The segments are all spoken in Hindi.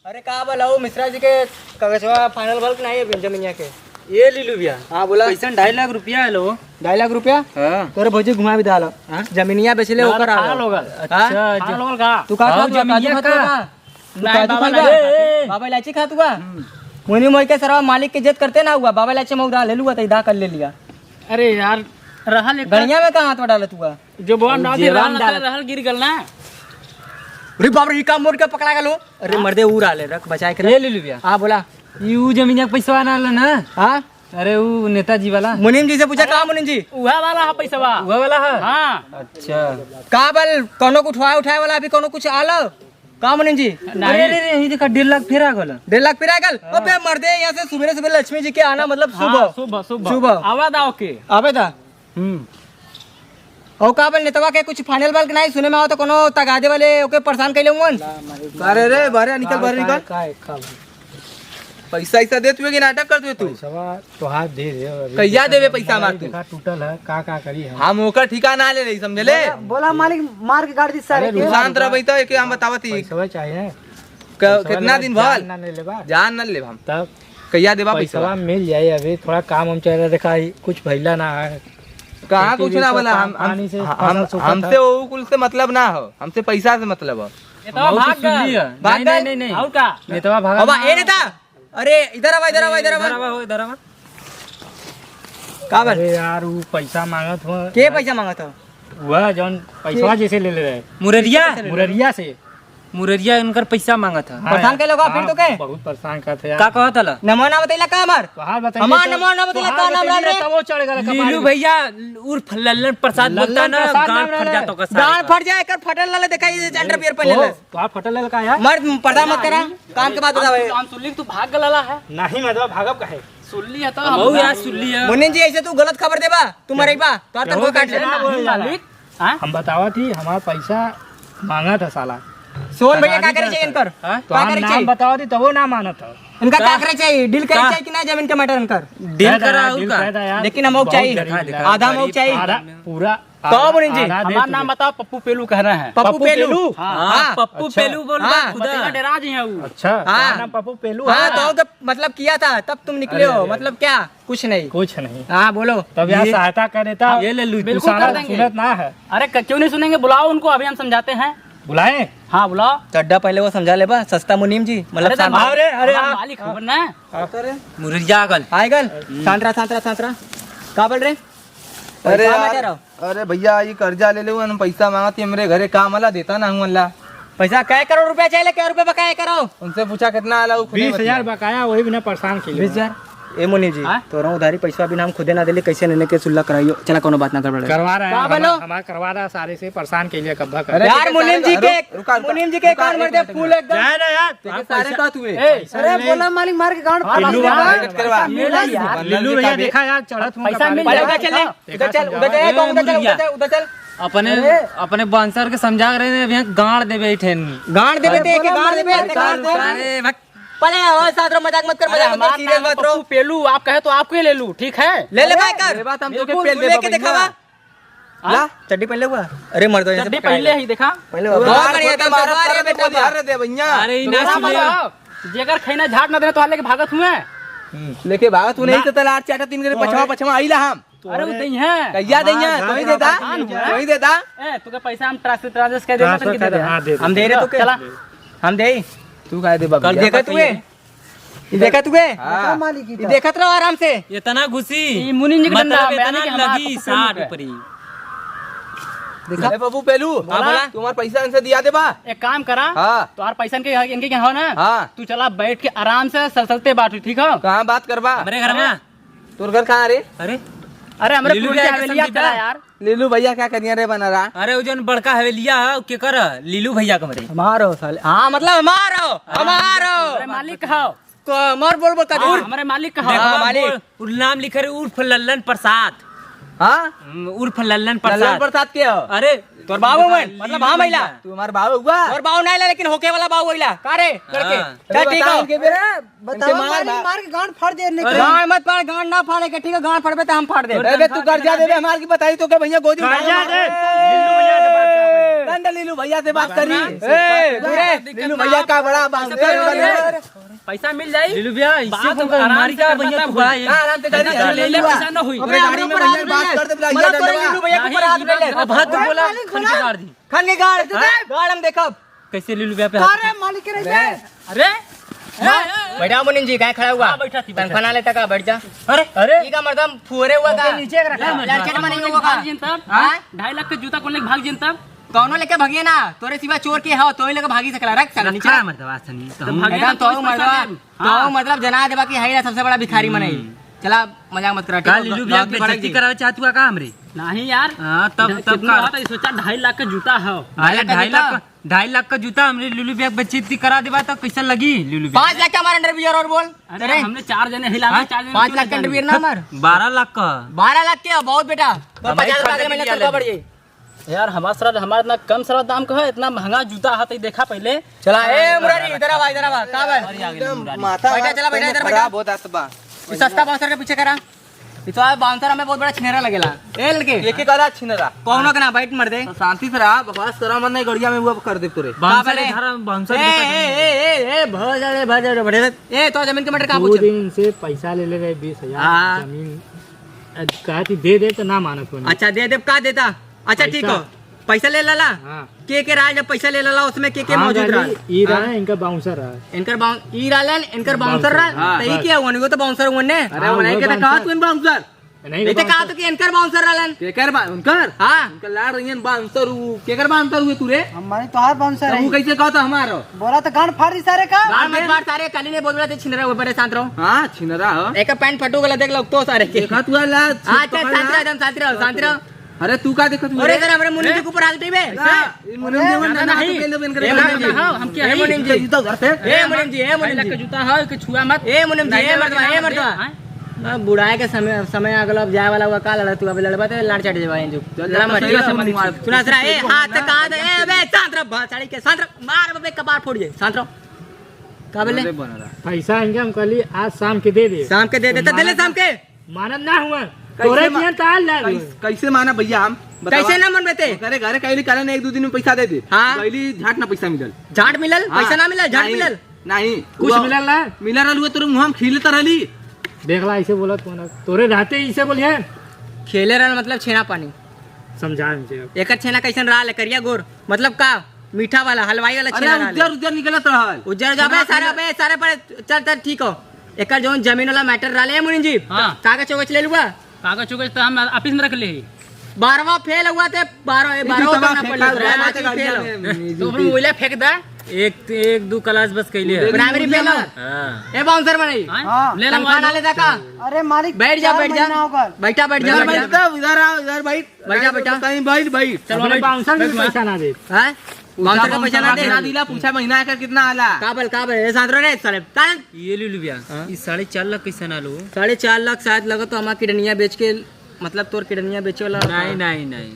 अरे कहा बोला मिश्रा जी के कागजवा फाइनल बल्क नहीं है जमीनिया के ये ले लो भैया। हाँ बोला पैसा 2.5 लाख रुपया है लो। 2.5 लाख रुपया तोरे भौजी घुमा भी डालो जमीनिया बेचले होकर आ अच्छा तू का जमीनिया का बाबा इलायची खा तू का मुनी मोई के सरवा मालिक की इज्जत करते ना हुआ बाबा इलायची मौदा ले लूगा तो इदा कर ले लिया। अरे यार रहल गड़िया में कहाँ हाथ डाला तू का जो बोन रहल गिर गल ना। अरे बाप रे काम मोड़ के पकड़ा गलो। अरे मर्दे ऊ डाले रख बचाए के ले ले भैया। हाँ बोला यू जमीन का पैसा ना ना। हाँ अरे वो नेताजी वाला मुनीम जी से पूछा कहा मुनीम जी वह वाला है पैसा वह वाला है। हाँ अच्छा कहा बल कोनो को उठाए वाला अभी कोनो कुछ आलो कहा मुनीम जी अरे यही देखा 1.5 लाख फिर आ गल 1.5 लाख फिर आ गल अबे मर्दे यहाँ से सुबह लक्ष्मी जी के आना मतलब सुबह आवाज आओ के आवे था और का बल नेतवा के कुछ फाइनल बल्क नहीं सुने में आओ तो कोनो तगादे वाले ओके परेशान कर लेंगे। अरे रे बाहर निकल पैसा ऐसा देते हुए कि नाटक करते तू तो हाथ दे कैया देवे पैसा मार तू टूटल है का करी हम ओकर ठिकाना ले रही समझे ले बोला मालिक मार के गाड़ दी सारे शांत रह तो एक हम बतावत ही पैसा चाहिए कितना दिन भर जान न ले हम तब कैया देवा पैसा मिल जाए अभी थोड़ा काम हम चल रहा देखा कुछ भैला ना है कहाँ कुछ ना बोला हमसे वो कुल से मतलब ना हो हमसे पैसा से मतलब हो। नहीं और का नेता भागा ए नेता अरे इधर आवा का अरे यार वो पैसा मांगत हो के पैसा मांगत हो वह जौन पैसा जैसे ले रहे मुररिया से मुररिया उनकर पैसा मांगा था। परेशान के लोग फिर तो के बहुत परेशान करते यार का कहत हला नमो ना बतैला का हमार हमार नमो ना बतैला का नाम रे तब वो चढ़ गया लीलू भैया उर्फ लल्लन प्रसाद बोलता ना गांड फट जातो का गांड फट जाए कर फटल लाले दिखाई अंडर बियर पहले ले तो आप फटल लल का यार मर्द पर्दा मत करा काम के बाद बतावे हम सुनली तू भाग गलला है नहीं मतलब भागब काहे सुनली है तो हम यार सुनली है मुन्नी जी ऐसे तू गलत खबर देबा तू मरेबा तो तन को काट ले मालिक हां हम बतावा थी हमारा पैसा मांगा था साला सोन भैया का करे चाहिए इनकर तो हम नाम बतावा थी तब वो ना माना था इनका क्या करे चाहिए डील करे चाहिए कि ना जमीन का मैटर इनकर डील कराओ का लेकिन हम चाहिए आधा मौक चाहिए पूरा कौन मुनीम जी हमारा नाम बताओ पप्पू पेलू कह रहे हैं पप्पू पेलू हां पप्पू पेलू बोल रहा खुदा डेरा जी है वो अच्छा नाम पप्पू पेलू हां तो मतलब किया था तब तुम निकले हो मतलब क्या कुछ नहीं हां बोलो तब यार सहायता कर देता ये ले लू बिल्कुल कर देंगे सुनत ना है अरे क्यों नहीं सुनेंगे बुलाओ उनको अभी हम समझाते हैं बुलाएं हाँ बुलाओ चड्डा पहले वो समझा ले बा सस्ता मुनीम जी मतलब अरे मालिक खबर ना मुररिया गल आएगल सांतरा का बोल रहे अरे भैया ये कर्जा ले लो पैसा मांगती मेरे घरे काम वाला देता ना हूँ अल्लाह पैसा कै करोड़ रुपया चाहिए क्या रुपया बकाया करो उनसे पूछा कितना आला 20,000 बकाया वही बिना परेशान के 20,000 ए मुनीम जी तोरा उधारी पैसा भी नाम खुदे ना देले कैसे लेने के सुल्ला कराइयो चला कोनो बात ना करवा रहा है हमारा करवा रहा सारे से परेशान के लिए कब्बा कर यार मुनीम जी के कान मर दे फूल एकदम जाए ना यार तेरे सारे बात हुए अरे बोला मालिक मार के गांड लिल्लू भैया देखा यार चढ़त पैसा मिल उधर चल अपने बांसर के समझा रहे हैं गाड़ देवे गांड देवे अरे पले हो साथ मजाक मत कर मजाक सीरियस मत रहो पेलू आप कहे तो आपको ले लूं ठीक है ले भाई कर बात हम तो के पेल लेके दिखावा ला चड्डी पहले हुआ अरे मर दो चड्डी पहले ही देखा पहले बहुत बढ़िया था मार बेटा मार दे भैया अरे ना सुनिए जेकर खैना झाट ना दे तो हाले के भागत हुए लेके भागत तू नहीं तो तलार चाटा तीन करे पछवा आइला हम अरे वो दई है कैया दैया तू ही देता ए तू के पैसा हम ट्रांसफर कर देना तन के दे हम दे रहे तो चला हम दे तू काय दे बाबा कल देखा तुए देखत रहो आराम से इतना घुसी मुनीम जी के डंडा इतना लगी 60 ऊपरी देखा बाबू पेलू तुम्हारा पैसा इनसे दिया दे बा एक काम करा तो यार पैसा इनके क्या हो ना तू चला बैठ के आराम से सलसलते बात ठीक हो कहाँ बात करबा हमारे घर में तोर घर कहाँ रे अरे हमारे हवेलिया करा यार लीलू भैया क्या करिया रे बना रहा अरे वो जो बड़का हवेलिया है के कर लीलू भैया कमरे हमारो साले हां मतलब हमारो अरे मालिक कहो मोर बोल कर हमारे मालिक कहो मालिक नाम लिखे रे उर्फ लल्लन प्रसाद उर्फ लल्लन प्रसाद के हो अरे तोर बाबू मन मतलब हां महिला तू हमार बाबू हुआ और बाबू नहीं ला लेकिन होके वाला बाबू होइला का रे करके चल ठीक है बताओ मार के गांड फाड़ दे गांड मत फाड़ गांड ना फाड़े के ठीक है गांड फाड़बे तो हम फाड़ दे अबे तू कर्जा देबे हमार की बताई तो के भैया गोदी कर्जा दे अंदर लीलू भैया से बात करी। लीलू भैया का बड़ा बात पैसा मिल जाए लीलू भैया इससे बात तो हमारी क्या भैया तू बड़ा है। आराम से करी। ले ले पैसा ना हुई अबे गाड़ी में भैया बात कर दे भैया लीलू भैया के ऊपर हाथ ले ले। अब हाथ में बोला खन के गाड़ दी। खान के गाड़ हम देखब कैसे लीलू भैया पे हाथ? मालिक रह अरे बैठा मुनिम जी, कहाँ खड़ा हुआ? बैठा थी, तनख्वाह ना लेता का? बैठ जा। अरे अरे ई का मर्दम फुहरे हुआ का? नीचे रखा लड़के में नहीं हुआ का? 2.5 लाख का जूता कौन लेके भाग जिन तब कौनो लेके भागिए ना, तोरे सिवा चोर के हो तो ही लेके भागी सकला। रख साला नीचे। एकदम तो मतलब जना देबा की है सबसे बड़ा भिखारी मनाई। चला मजाक मत करा। का लीलू भैया बेइज्जती करावे चाहत हुआ का हमरे? नहीं यार हां तब का सोचा 2.5 लाख का जूता है। अरे 2.5 लाख का जूता हमरे लीलू भैया बेइज्जती करा देबा तो कैसा लगी लीलू भैया? 5 लाख का हमारा अंडरवियर और बोल। अरे हमने 4 जने हिला 4 जने 5 लाख का अंडरवियर ना हमार 12 लाख का 12 लाख के बहुत बेटा। तो 50 लाख के महीने तक बढ़ जाए यार। हमारा इतना कम सरा दाम का है, इतना महंगा जूता है तो देखा पहले। चला ए मुरारी इधर आ का भाई माथा बैठा, चला बैठा इधर बैठा। खराब होता सबा। ये सस्ता बाउंसर के पीछे करा। ये तो बाउंसर हमें बहुत बड़ा छिनेरा लगेला। ए लड़के एक एक आधा छिनरा कौनो के ना बैठ मर दे। शांति से रहा, बकवास करा मत, नहीं गड़िया में वो कर दे तोरे। बाउंसर धारा बाउंसर ए तो जमीन के मटर का 2 पूछ। दिन से पैसा ले ले रहे 20,000 जमीन कहती दे दे तो ना मानत हो। अच्छा दे दे का देता? अच्छा ठीक हो, पैसा ले लाला। हां के राज जब पैसा ले लाला उसमें के मौजूद रहा? ई रहा है इनका बाउंसर है। इनकर ई रालन इनकर बाउंसर रहा। तो ई क्या हुआ? वो तो बाउंसर हुआ ने। अरे वो नहीं कहता कहा तू इन बाउंसर नहीं ये तो कहा तो कि इनकर बाउंसर रालन। केकर बा उनकर? हां उनका लाड़ रही है बाउंसर। केकर बाउंसर हुए तू रे? हमारी तो हार बाउंसर है। तू कैसे कहता हमारो? बोला तो गांड फाड़ी सारे का। गाल मत मार सारे। काली ने बोल रहा थे छिन रहा ऊपर शांत रहो। हां छिनरा हो। एक पैंट फटू गला देख लो तो सारे के। देखा तू ला अच्छा शांत रहो शांत रहो। अरे तू का देखत अरे इधर हमरे मुनि के ऊपर हाथ टीबे। इन मुनिम देवन ना नहीं। के लेबन करे। ए मुनिम जी, हम क्या ए मुनिम जी, जूता घर से ए मुनिम जी, ए 2.5 मुनिम लाख का जी, जूता है कि छुआ मत। ए मुनिम जी, ए मर्दवा बुढ़ाए के समय अगला अब जाए वाला हुआ का लड़ा तू? अब लड़बा तो लाड़ चढ़ जावा इंजो लड़ा मत। सुना सरा ए हाथ का दे। ए बे शांत रहो साड़ी के शांत रहो। मार बे कबार फोड़ जे। शांत रहो। का बोले? पैसा इनके हम कल आज शाम के दे दे। शाम के दे देता दिले शाम के। मानत ना हुआ तोरे दिया ताल ला कैसे माना भैया हम? कैसे ना मन बेते? करे घरे कैली कारण 1-2 दिन में पैसा दे दे। हाँ। कैली झाट ना पैसा मिलल। झाट मिलल? पैसा ना मिलल, झाट नहीं, मिलल। नहीं कुछ मिलल ना मिला रहल हुए तोरे मुंह हम खिलत रहली। देखला ऐसे बोलत कोना तोरे रहते ऐसे बोलिए खेले रहन मतलब छेना पानी। समझा मुझे। एकर छेना कैसन रहा? करिया गोर मतलब का मीठा वाला हलवाई वाला छेना रहा। उज्जर उज्जर निकलत रहल। उज्जर जाबे सारे पर चल ठीक हो। एकर जो जमीन वाला मैटर रहा है मुनिम जी। हाँ। कागज चौगज ले लुआ। कागज चुगज तो हम ऑफिस में रख ले। 12वां फेल हुआ थे। 12 करना पड़ेगा। तो हम मोइला फेंक दा। एक 2 क्लास बस कैले प्राइमरी फेल हो। ए बाउंसर में नहीं। हाँ। ले ला तनख्वाह ना लेता का? अरे मालिक बैठ जा 4 बैठ जा महीना होगा। बैठा बैठ जा बैठ जा। इधर आ इधर बैठ बैठा बेटा। कहीं बैठ बैठ। चलो बाउंसर में पैसा ना दे। हैं? बाउंसर का पैसा ना दे। ना दिला पूछा महीना आकर कितना आला? काबल ए सांद्रो रे साले कान। ये ले लिया ये 4.5 लाख कैसे ना लो? 4.5 लाख शायद लगा तो हमारा किडनिया बेच के मतलब तोर किडनिया बेचे वाला। नहीं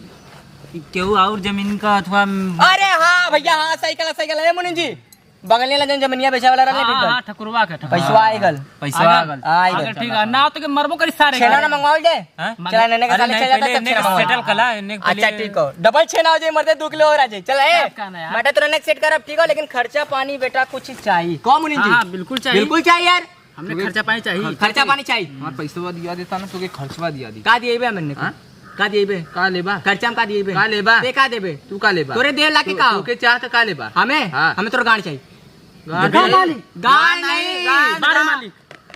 क्यों और जमीन का अथवा अरे हाँ भैया हाँ सही कला है मुनिम जी। बगल में जन जमीनिया बेचे वाला रहले ठीक है। ठकुरवा के पैसा आएगल अगर ठीक है ना तो के मरबो करी सारे छेना ना मंगवाओ जे। चला नने का साले चल जाता तब छेना मंगवाओ। सेटल कला अच्छा ठीक हो। डबल छेना हो जाए मरते 2 किलो और आ जाए। चल ए का ना यार। मैं तो नेक्स्ट सेट कर अब ठीक हो। लेकिन खर्चा पानी बेटा कुछ चाहिए। कौन मुनिम जी? हाँ बिल्कुल चाहिए। बिल्कुल चाहिए यार। हमने खर्चा पानी चाहिए। खर्चा पानी चाहिए। हमार पैसा दिया देता ना तो के खर्चवा दिया दी। का दिए बे मैंने का दिए बे? का लेबा? खर्चा में का दिए बे? का लेबा? ते का देबे? तू का लेबा? तोरे 1.5 लाख के का? तू के चाहत का लेबा? हमें हाँ। हमें तोर गाड़ चाहिए। मालिक गाड़ नहीं बारे मालिक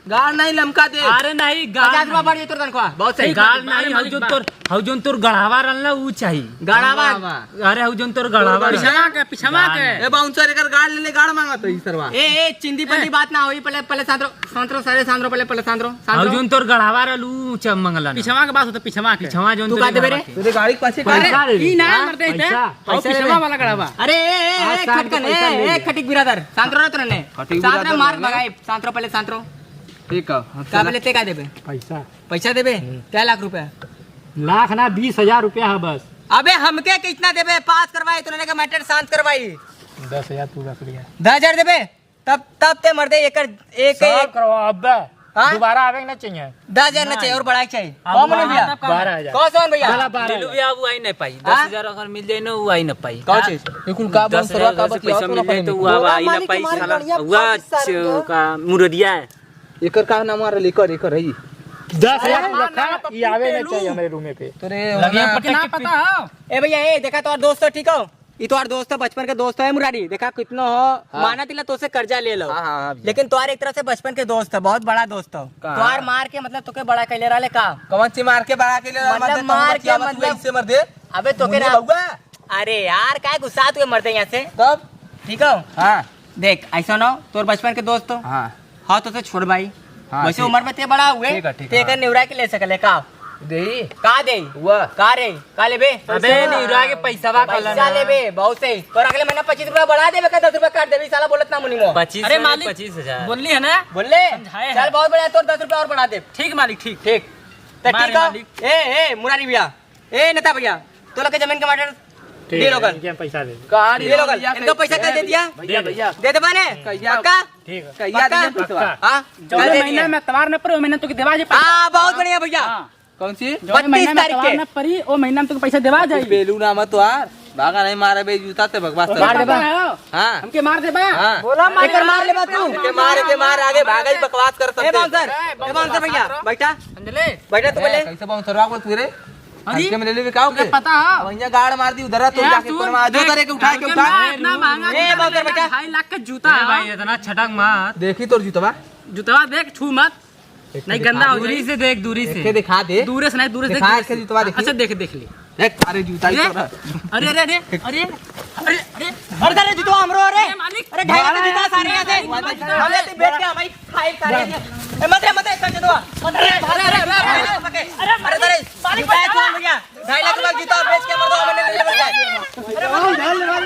गाड़ नहीं लमका दे। अरे नहीं 50 रुपया बढ़ जाए तोर तनख्वाह। बहुत सही। गाल नहीं हौ जोन तोर गढ़ावा रहला ऊ चाहिए। गाड़ावा अरे हौ जोन तोर गढ़ावा पिछवा के ए बाउंसर एकर गाड़ ले गाड़ मांगत है सरवा। ए चिंदी पंदी बात ना होई। पहले सांत्रो सारे सांत्रो पहले सांत्रो हौ जोन तोर गढ़ावा रहल ऊ मंगला पिछवा के बात होता पिछवा के। छवा जोन तू का देबे रे? तेरे गाड़ी के पाछे पैसा दे ई ना मरते थे और पिछवा वाला गड़ावा। अरे ए खटकन ए खटिक बिरादर सांत्रो रे तोरने खटिक सांत्रो बिरादर मार ने? भगाए सांत्रो पहले सांत्रो ठीक है। का बोले ते का देबे? पैसा देबे? क्या लाख रुपया? लाख ना 20,000 रुपया है बस। अबे हमके कितना देबे? पास करवाई तूने का मैटर शांत करवाई। 10,000 तू रख लिया। 10,000 देबे? तब ते मर दे एक करवा अब्बे हाँ? दोबारा आवे ना चाहिए 10,000 ना चाहिए और बढ़ा के चाहिए अब कौन बोले भैया 12,000 कौन सा भैया चला 12,000 भी अब आई नहीं पाई हाँ? 10,000 अगर मिल जाए ना वो आई नहीं पाई कौन चीज बिल्कुल का बोल सरवा का बतिया पैसा तो मिल जाए तो वो अब आई नहीं पाई साला हुआ का मुरदिया है एकर का नाम मार लेकर एकर है 10,000 रखा ये आवे ना चाहिए हमारे रूम पे तोरे ना पता हो ए भैया ए देखा तो दोस्त हो ठीक हो ये तो दोस्त है बचपन के दोस्त है मुरारी देखा कितना हो माना तिला तो से कर्जा ले लो लेकिन तुम्हारे एक तरह से बचपन के दोस्त है बहुत बड़ा दोस्त हो तुम्हार मार के मतलब तुके बड़ा कैले रहा का कौन सी मार के बड़ा के ले मतलब मार के मतलब इससे मर दे अबे तो के अरे यार काय गुस्सा तुके मरते यहाँ से तब ठीक हो हां देख ऐसा ना हो तोर बचपन के दोस्त हो हां हाँ तो छोड़ भाई हाँ, वैसे ठीक। उम्र में ते बड़ा हुए ठीक है, ठीक ते है। कर निवरा के ले सकले का देही का दे हुआ का रे का लेबे अबे निउरा के पैसा बा पैसा लेबे बहुत सही और अगले महीना 25 रुपया बढ़ा देबे का 10 रुपया काट देबे साला बोलत ना मुनी मो 25 अरे मालिक 25,000 बोलली है ना बोल ले समझाए चल हैं। बहुत बढ़िया तोर 10 रुपया और बढ़ा दे ठीक मालिक ठीक ठीक तो मारे ठीक है मालिक। ए मुरारी भैया ए नेता भैया तो लोग के जमीन के मैटर दे लोगन इनके पैसा दे कहानी दे लोगन इनको पैसा कर दे दिया भैया भैया दे दे माने कहिया पक्का ठीक है कहिया पक्का? दे पैसा हां जो महीना में तवार न परे ओ महीना तुके देवा जे हां बहुत बढ़िया भैया कौन सी जो महीना 32 में तारीख तवार के न परी ओ महीना में तुके पैसा देवा जाई बेलू ना मत यार भागा नहीं मारे बे जूता ते भगवान मार देबा हां हमके मार देबा हां बोला मार ले बात तू के मार आगे भागा ही बकवास कर ए सकते बाउंसर भैया बैठा अंजले बैठा तू बोले कैसे बाउंसर बोल तू रे हल्के में ले ले का तुके पता है वहीं गाड़ मार दी उधर तो जाके ऊपर में आजो करे के उठा के उठा इतना महंगा ए बाउंसर बेटा 2.5 लाख का जूता है भाई इतना छटक मत देखी तोर जूतवा जूतवा देख छू मत नहीं गंदा हो दूरी से देख दूरी देख के दिखा दे दूर से नहीं दूर से दिखा के जूतवा देखी अच्छा देख देख ली देख अरे जूता ही तोरा अरे अरे अरे अरे अरे अरे अरे तेरे जूतो हमरो अरे मालिक अरे ढाई का जूता सारे यहाँ से हम लेते बैठ के भाई खाई करे ए मत कर जूता अरे अरे तेरे मालिक भैया 2.5 लाख का जूता बेच के मर दो हमने ले ले